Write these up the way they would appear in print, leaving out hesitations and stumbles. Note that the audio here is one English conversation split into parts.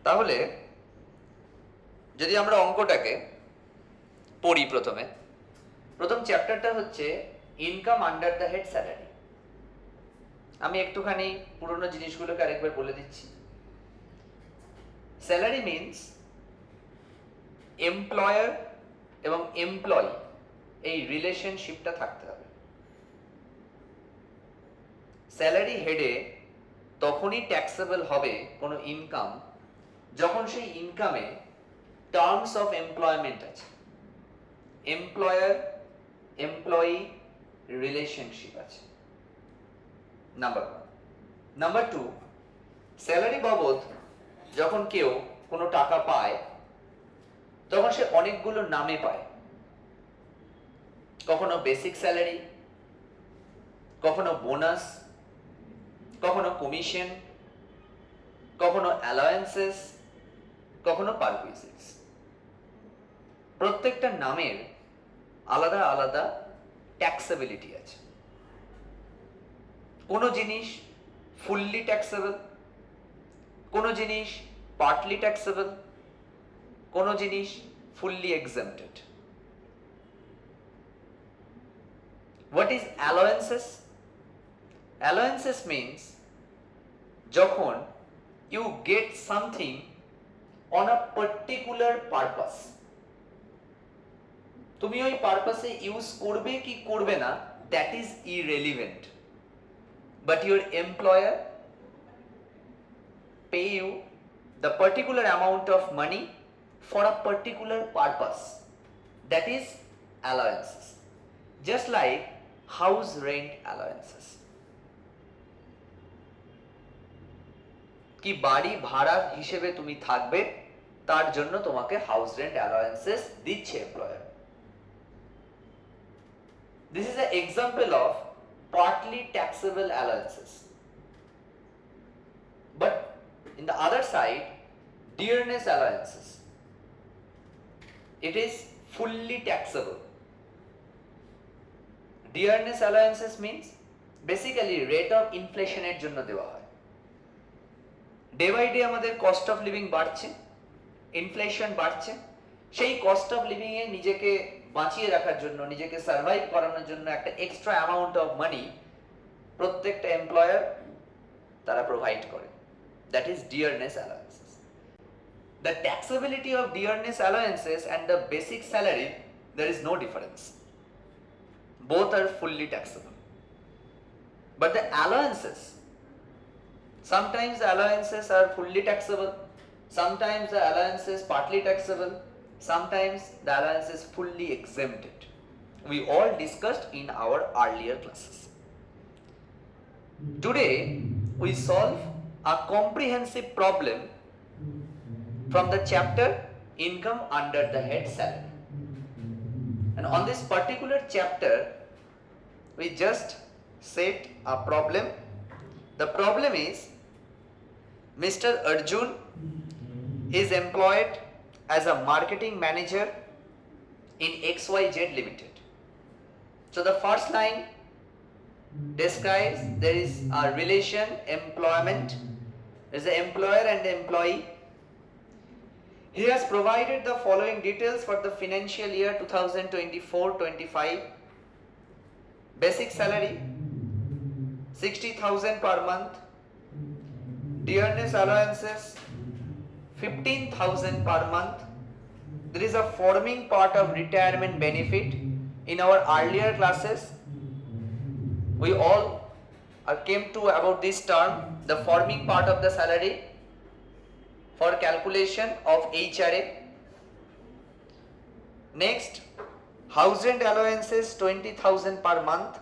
তাহলে যদি আমরা অঙ্কটাকে পড়ি, প্রথম চ্যাপ্টারটা হচ্ছে income under the head salary. আমি একটুখানি পুরনো জিনিসগুলোকে আরেকবার বলে দিচ্ছি। স্যালারি মিনস এমপ্লয়ার এবং এমপ্লয়ি এই রিলেশনশিপটা থাকতে হবে। স্যালারি হেডে তখনই ট্যাক্সেবল হবে কোনো ইনকাম যখন সেই ইনকামে টার্মস অফ এমপ্লয়মেন্ট আছে, এমপ্লয়ার এমপ্লয়ি রিলেশনশিপ আছে, নাম্বার 1। নাম্বার 2, স্যালারি বাবদ যখন কেউ কোনো টাকা পায় তখন সে অনেকগুলো নামে পায়। কখনো বেসিক স্যালারি, কখনো বোনাস, কখনো কমিশন, কখনো অ্যালাওয়েন্সেস, কখনো পারকুইজিটস। প্রত্যেকটা নামের আলাদা আলাদা ট্যাক্সেবিলিটি আছে। কোনো জিনিস ফুললি ট্যাক্সেবল, কোনো জিনিস পার্টলি ট্যাক্সেবল, কোনো জিনিস fully exempted. What is allowances? Allowances means যখন you get something on a particular purpose, তুমি ওই পারপাসে ইউজ করবে কি করবে না that is irrelevant, but your employer pay you the particular amount of money for a particular purpose, that is allowances. Just like house rent allowances, কি বাড়ি ভাড়া হিসেবে তুমি থাকবে তার জন্য তোমাকে হাউস রেন্ট অ্যালাওয়েন্সেস দিচ্ছে employer. This is an example of partly taxable allowances. But in the other side, dearness allowances, it is fully taxable. Dearness allowances means basically rate of inflation এর জন্য দেওয়া হয়। ডে বাই ডে আমাদের cost of living বাড়ছে, inflation বাড়ছে, সেই cost of living এ নিজেকে বাঁচিয়ে রাখার জন্য, নিজেকে সার্ভাইভ করানোর জন্য একটা এক্সট্রা অ্যামাউন্ট অফ মানি প্রত্যেকটা এমপ্লয়ার তারা প্রোভাইড করে, that is dearness allowances. The taxability of dearness allowances and the basic salary, there is no difference. Both are fully taxable. But the allowances, sometimes the allowances are fully taxable, sometimes the allowances partly taxable, sometimes the allowances fully exempted. We all discussed in our earlier classes. Today we solve a comprehensive problem from the chapter Income Under the Head Salary. And on this particular chapter we just set a problem. The problem is Mr. Arjun is employed as a marketing manager in XYZ Limited. So the first line describes there is a relation, employment, there is an employer and employee. He has provided the following details for the financial year 2024-25. Basic salary 60,000 per month, dearness allowances 15,000 per month. There is a forming part of retirement benefit. In our earlier classes we all came to about this term, the forming part of the salary for calculation of HRA. Next, house rent allowances 20,000 per month,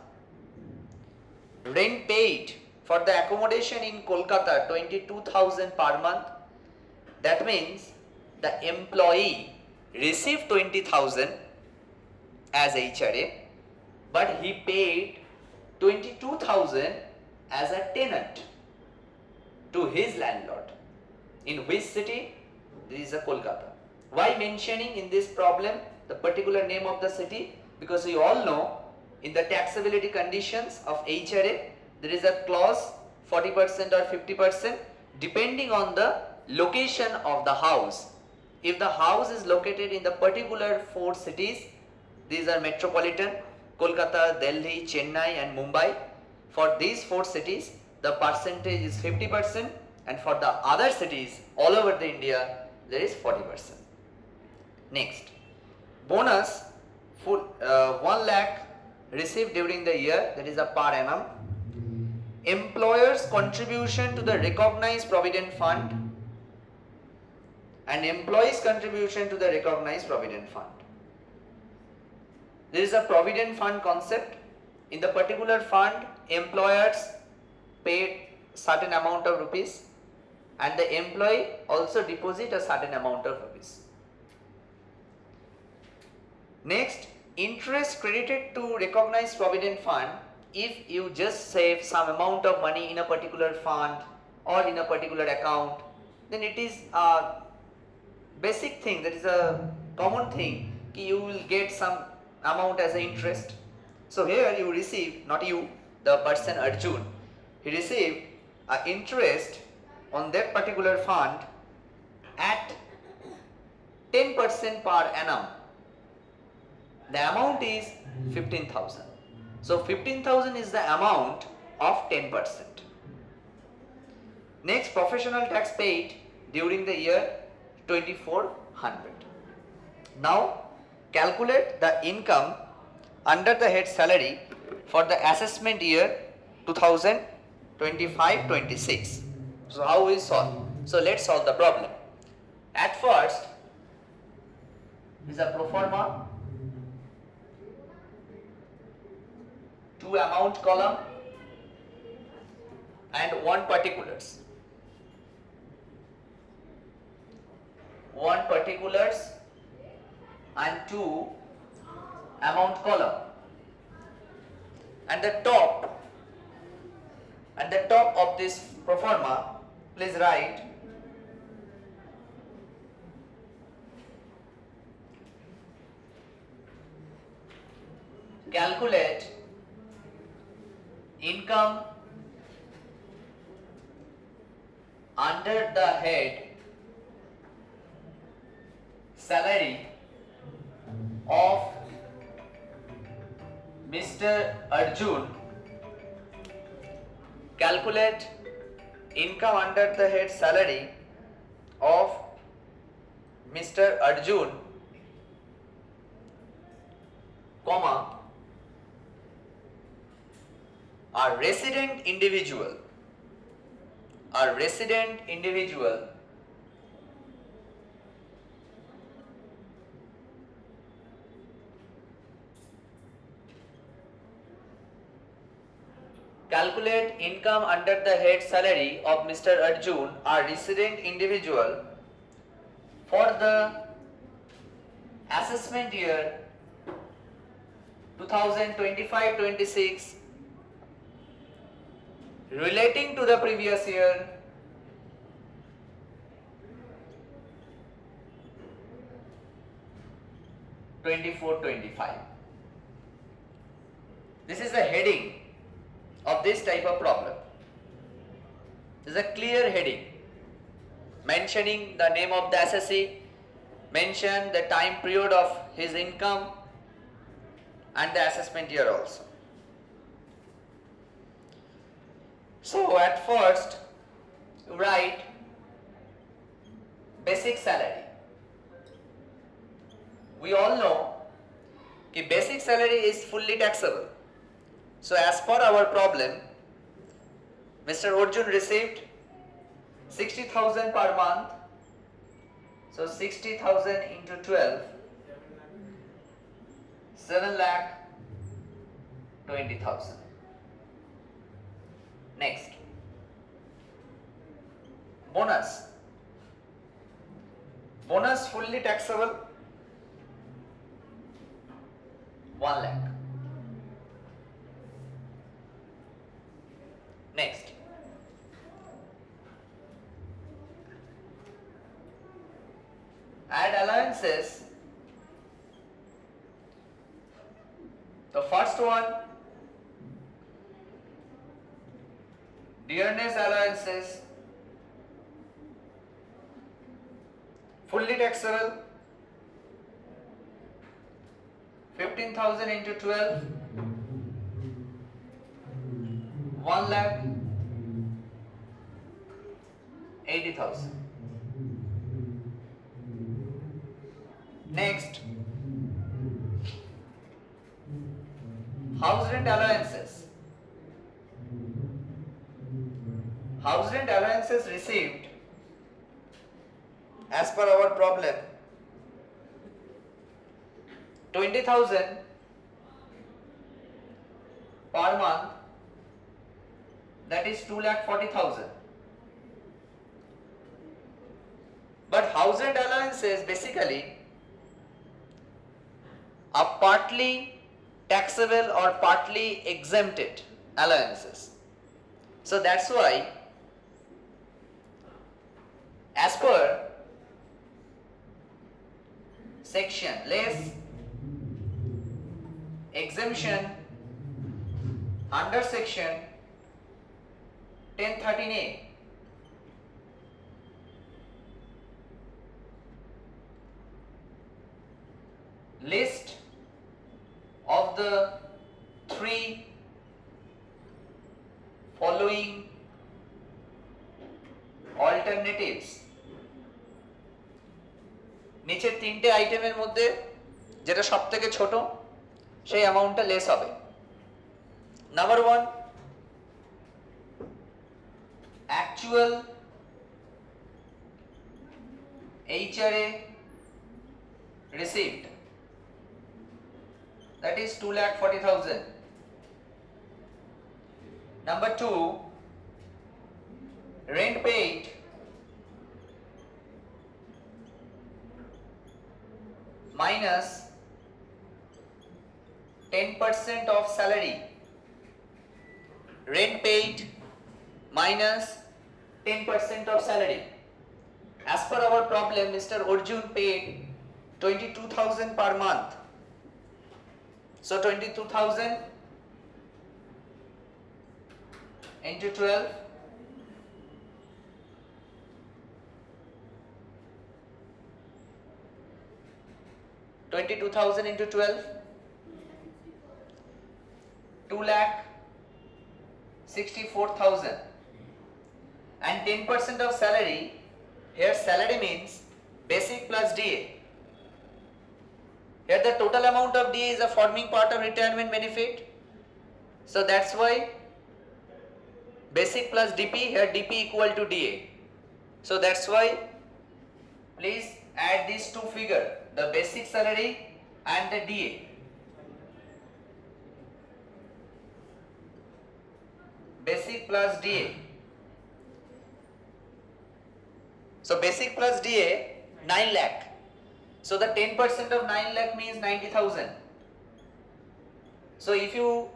rent paid for the accommodation in Kolkata 22,000 per month. That means the employee received 20,000 as HRA, but he paid 22,000 as a tenant to his landlord. In which city? This is a Kolkata. Why mentioning in this problem the particular name of the city? Because we all know in the taxability conditions of HRA there is a clause 40% or 50% depending on the location of the house. If the house is located in the particular 4 cities, these are metropolitan, Kolkata, Delhi, Chennai and Mumbai. For these 4 cities, the percentage is 50%, and for the other cities all over the India, there is 40%. Next, bonus for 1 lakh received during the year, that is a per annum. Employer's contribution to the recognized provident fund and employees' contribution to the recognized provident fund. There is a provident fund concept. In the particular fund, employers pay certain amount of rupees and the employee also deposit a certain amount of rupees. Next, interest credited to recognized provident fund. If you just save some amount of money in a particular fund or in a particular account, then it is a basic thing, that is a common thing, you will get some amount as an interest. So here you receive, not you, the person Arjun, he received an interest on that particular fund at 10% per annum. The amount is 15,000. So 15,000 is the amount of 10%. Next, professional tax paid during the year 2400. Now calculate the income under the head salary for the assessment year 2025-26. So how we solve? So let's solve the problem. At first is a pro forma, 2 amount column and 1 particulars. 1 particulars and 2 amount column. And the top of this pro forma, please write calculate income under the head salary of Mr. Arjun. Calculate income under the head salary of Mr. Arjun, comma, a resident individual calculate income under the head salary of Mr. Arjun, a resident individual, for the assessment year 2025-26 relating to the previous year (24-25). This is the heading of this type of problem. This is a clear heading mentioning the name of the assessee, mention the time period of his income and the assessment year also. So at first you write basic salary. We all know that basic salary is fully taxable. So as per our problem, Mr. Arjun received 60,000 per month. So 60,000 into 12, 7,20,000. Next, bonus. Bonus fully taxable, 1 lakh. Next, add allowances. The first one, dearness allowances fully taxable 15,000 into 12, 1,80,000. Next, house rent allowances. House rent allowances received as per our problem 20,000 per month, that is 2,40,000. But house rent allowances basically are partly taxable or partly exempted allowances. So that's why, as per section less exemption under section 1013A, list of the three following alternatives, নিচের তিনটে আইটেমের মধ্যে যেটা সবথেকে ছোট সেই অ্যামাউন্টটা less হবে। Number 1, actual HRA received, that is 2,40,000. Number 2, rent paid minus 10% of salary. Rent paid minus 10% of salary. As per our problem, Mr. Arjun paid 22,000 per month. So 22,000 into 12, into 12, 2,64,000, and 10% of salary. Here salary means basic plus DA. Here the total amount of DA is a forming part of retirement benefit. So that's why basic plus DP, here DP equal to DA. So that's why please add these two figures, the basic salary and the DA. Basic plus DA. So basic plus DA 9 lakh. So the 10% of 9 lakh means 90,000. So if you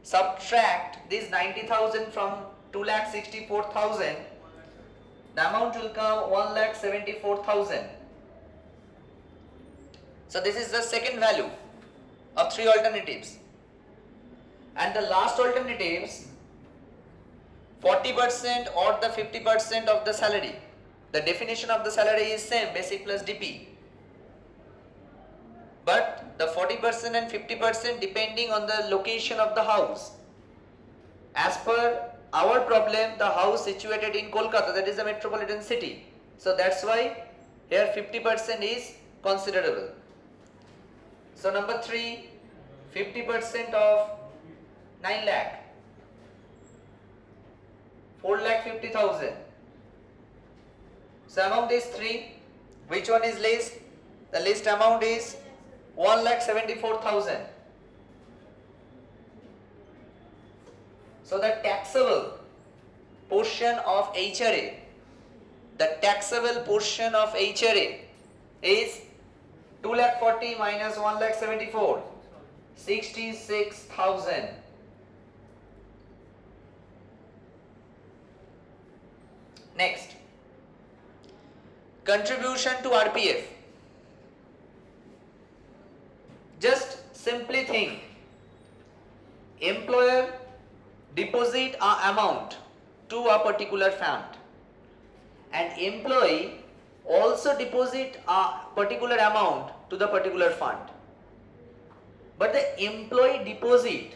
subtract this 90,000 from 2,64,000, the amount will come 1,74,000. So this is the second value of three alternatives. And the last alternatives, 40% or the 50% of the salary. The definition of the salary is same, basic plus DP. But the 40% and 50% depending on the location of the house. As per our problem, the house situated in Kolkata, that is the metropolitan city. So that's why here 50% is considerable. So number 3, 50% of 9 lakh, 4,50,000. So among these three, which one is least? The least amount is 1,74,000. So the taxable portion of HRA, the taxable portion of HRA is 2,40,000 minus 1,74,000, 66,000. Next, contribution to RPF. Just simply think, employer deposit an amount to a particular fund and employee also deposit a particular amount to the particular fund. But the employee deposit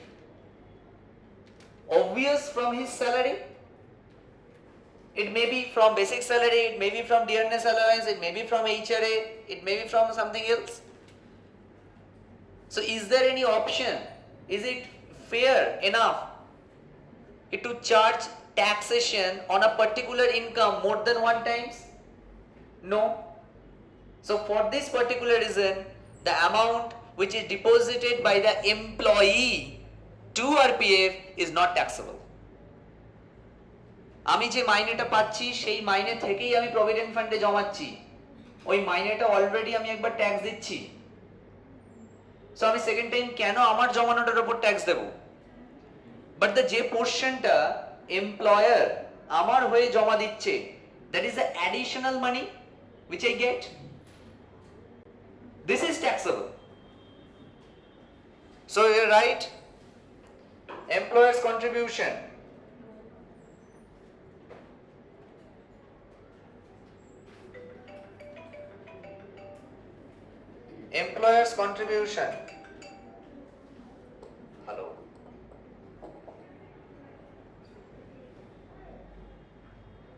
obvious from his salary. It may be from basic salary, it may be from dearness allowance, it may be from HRA, it may be from something else. So is there any option? Is it fair enough to charge taxation on a particular income more than one times? No. So for this particular reason, the amount which is deposited by the employee to RPF is not taxable. আমি যে মাইনেটা পাচ্ছি সেই মাইনে থেকেই আমি provident ফান্ডে জমাচ্ছি, ওই মাইনেটা অলরেডি আমি একবার ট্যাক্স দিচ্ছি। সো আমি সেকেন্ড টাইম কেন আমার জমানোটার উপর ট্যাক্স দেব? বাট দ্য যে পোর্শনটা এমপ্লয়ার আমার হয়ে জমা দিচ্ছে, that is the additional money which I get. This is taxable. So you're right. Employer's contribution. Employer's contribution. Hello.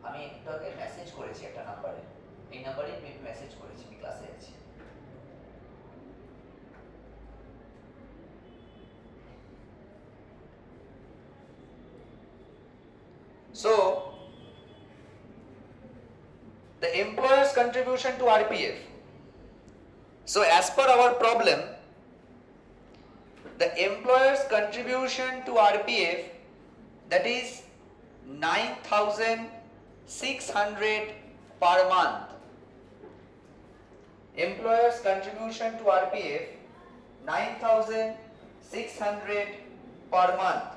আমি একটাকে মেসেজ করেছি একটা নাম্বারে, এই নাম্বারে মেসেজ করেছি, আমি ক্লাসে আছি। So the employer's contribution to RPF. So as per our problem, the employer's contribution to RPF, that is 9,600 per month. Employer's contribution to RPF 9,600 per month.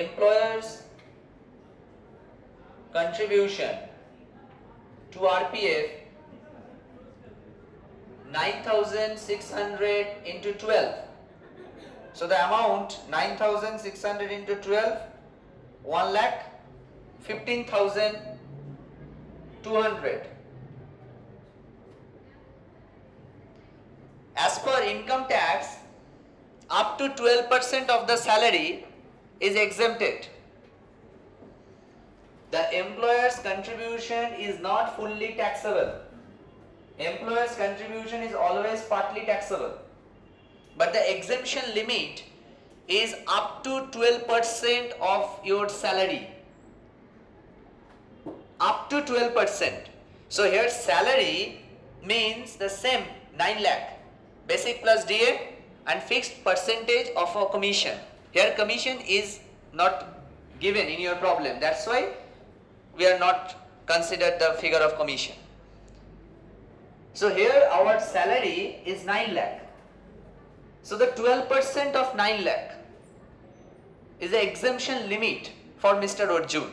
Employer's contribution to RPF 9,600 into 12. So the amount 9,600 into 12, 1,15,200. As per income tax, up to 12% of the salary is exempted. The employer's contribution is not fully taxable. Employer's contribution is always partly taxable. But the exemption limit is up to 12% of your salary. Up to 12%. So here salary means the same 9 lakh, basic plus DA and fixed percentage of a commission. Here commission is not given in your problem. That's why we are not considered the figure of commission. So here our salary is 9 lakh. So the 12% of 9 lakh is the exemption limit for Mr. Arjun.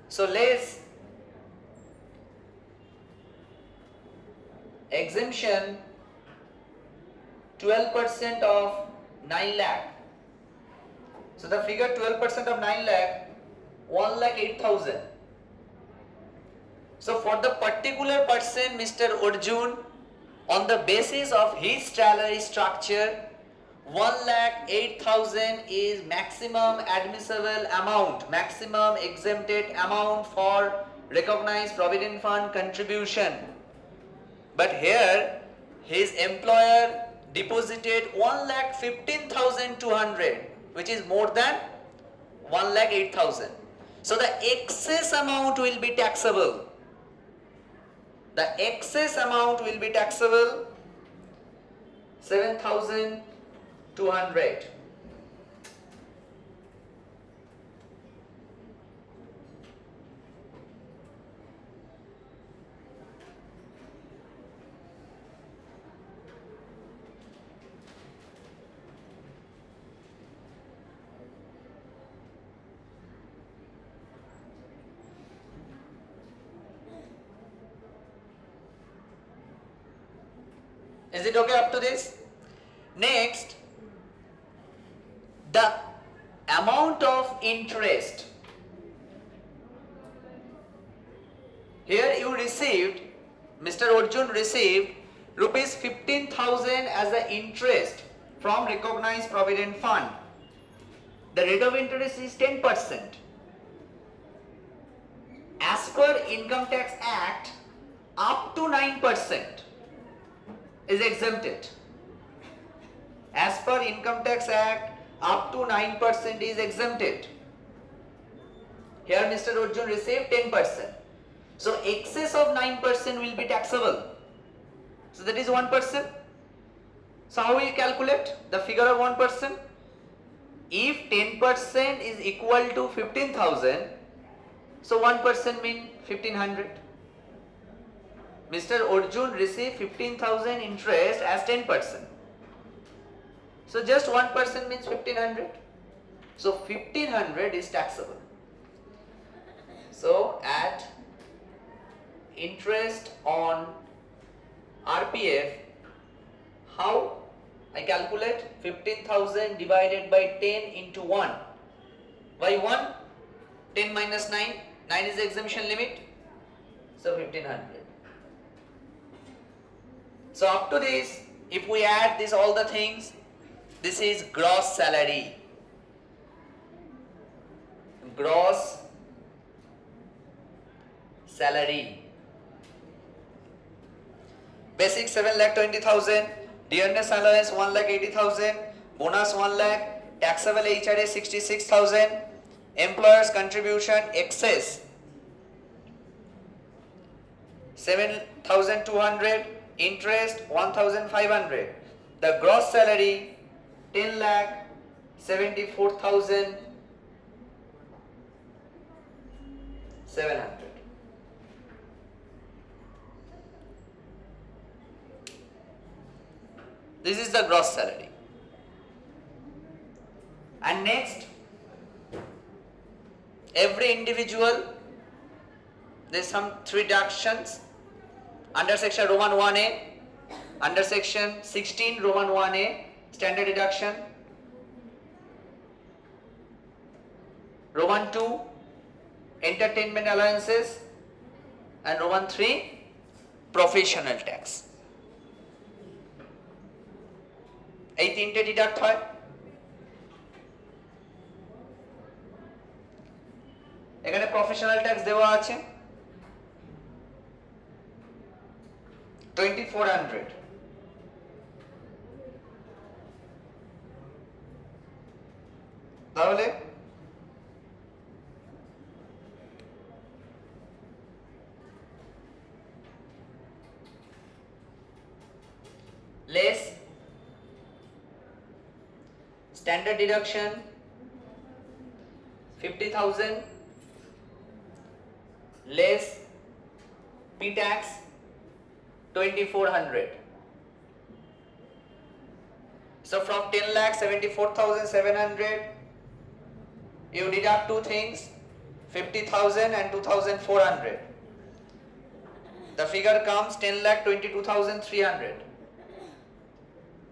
So let's exemption 12% of 9 lakh. So the figure 12% of 9 lakh, 1,08,000. So for the particular person, Mr. Arjun, on the basis of his salary structure, 1,08,000 is maximum admissible amount, maximum exempted amount for recognized provident fund contribution. But here his employer deposited 1,15,200, which is more than 1,08,000. So the excess amount will be taxable. The excess amount will be taxable 7,200. Is it okay up to this? Next, the amount of interest. Here you received, Mr. Arjun received rupees 15,000 as the interest from recognized provident fund. The rate of interest is 10%. As per Income Tax Act, up to 9% is exempted. As per Income Tax Act, up to 9% is exempted. Here Mr. Arjun received 10%. So excess of 9% will be taxable. So that is 1%. So how will you calculate the figure of 1%? If 10% is equal to 15,000, so 1% means 1,500. Mr. Arjun received 15,000 interest as 10%. So just 1% means 1,500. So 1,500 is taxable. So at interest on RPF, how I calculate? 15,000 divided by 10 into 1. By 1, 10 minus 9, 9 is the exemption limit, so 1,500. So up to this, if we add this all the things, this is gross salary. Gross salary. Basic 7,20,000, dearness allowance 1,80,000, bonus 1 lakh, taxable HRA 66,000, employer's contribution excess 7,200, interest 1,500. The gross salary 10,74,700. This is the gross salary. And next, every individual, there is some 3 deductions under section Roman 1A, under section 16 Roman 1A, standard deduction, Roman 2, entertainment allowances, and Roman 3, professional tax. এই 3টে deduct হয়। এখানে professional tax দেওয়া আছে 2,400। তাহলে less standard deduction 50,000, less P-tax 2,400. So from 10,74,700, you deduct 2 things, 50,000 and 2,400. The figure comes 10,22,300.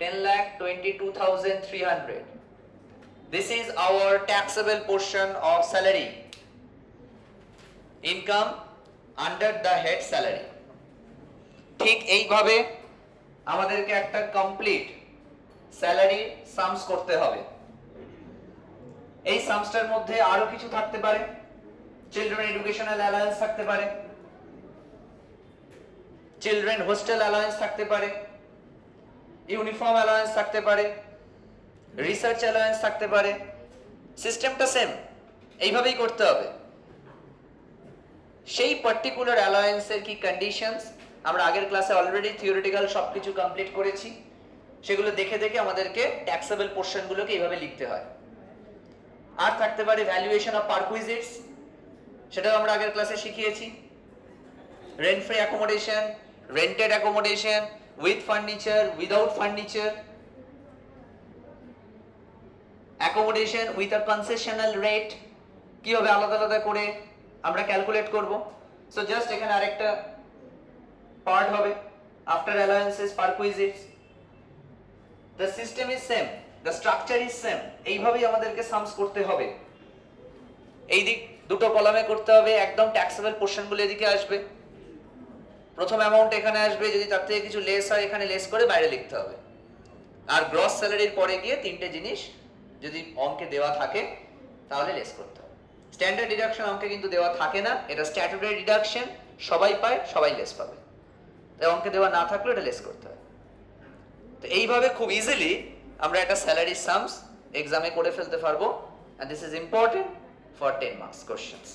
10,22,300. This is our taxable portion of salary. Income under the head salary. ঠিক এইভাবে আমাদেরকে একটা কমপ্লিট স্যালারি সামস করতে হবে। এই সামসটার মধ্যে আরো কিছু থাকতে পারে, চিলড্রেন এডুকেশনাল অ্যালাউন্স থাকতে পারে, চিলড্রেন হোস্টেল অ্যালাউন্স থাকতে পারে, ইউনিফর্ম অ্যালাউন্স থাকতে পারে, রিসার্চ অ্যালাউন্স থাকতে পারে। সিস্টেমটা সেম, এইভাবেই করতে হবে। সেই পার্টিকুলার অ্যালাউন্সের কি কন্ডিশনস আমরা আগের ক্লাসে অলরেডি থিওরিটিক্যাল সবকিছু কমপ্লিট করেছি, সেগুলো দেখে দেখে আমাদেরকে ট্যাক্সেবল পোর্শনগুলোকে এইভাবে লিখতে হয়। আর থাকতে পারে ভ্যালুয়েশন অফ পারকুইজিটস, সেটাও আমরা আগের ক্লাসে শিখিয়েছি। Rent free accommodation, rented accommodation, with furniture, without furniture, accommodation with a concessional rate, কিভাবে আলাদা আলাদা করে আমরা ক্যালকুলেট করব। সো জাস্ট এখানে আরেকটা পার্ট হবে after allowances perquisites. The system is same, the structure is same. এইভাবেই আমাদেরকে সামস করতে হবে। এই দিক দুটো কলামে করতে হবে, একদম ট্যাক্সেবল পোর্শনগুলো এদিকে আসবে, প্রথম অ্যামাউন্ট এখানে আসবে, যদি তার থেকে কিছু লেস হয় এখানে লেস করে বাইরে লিখতে হবে। আর গ্রস স্যালারির পরে গিয়ে তিনটে জিনিস যদি অঙ্কে দেওয়া থাকে তাহলে লেস করতে হবে। স্ট্যান্ডার্ড ডিডাকশন অঙ্কে কিন্তু দেওয়া থাকে না, এটা স্ট্যাটুটরি ডিডাকশন, সবাই পায়, সবাই লেস পাবে। তাই অঙ্কে দেওয়া না থাকলে এটা লেস করতে হবে। তো এইভাবে খুব ইজিলি আমরা একটা স্যালারি সামস এক্সামে করে ফেলতে পারবো, and this is important for 10 marks questions.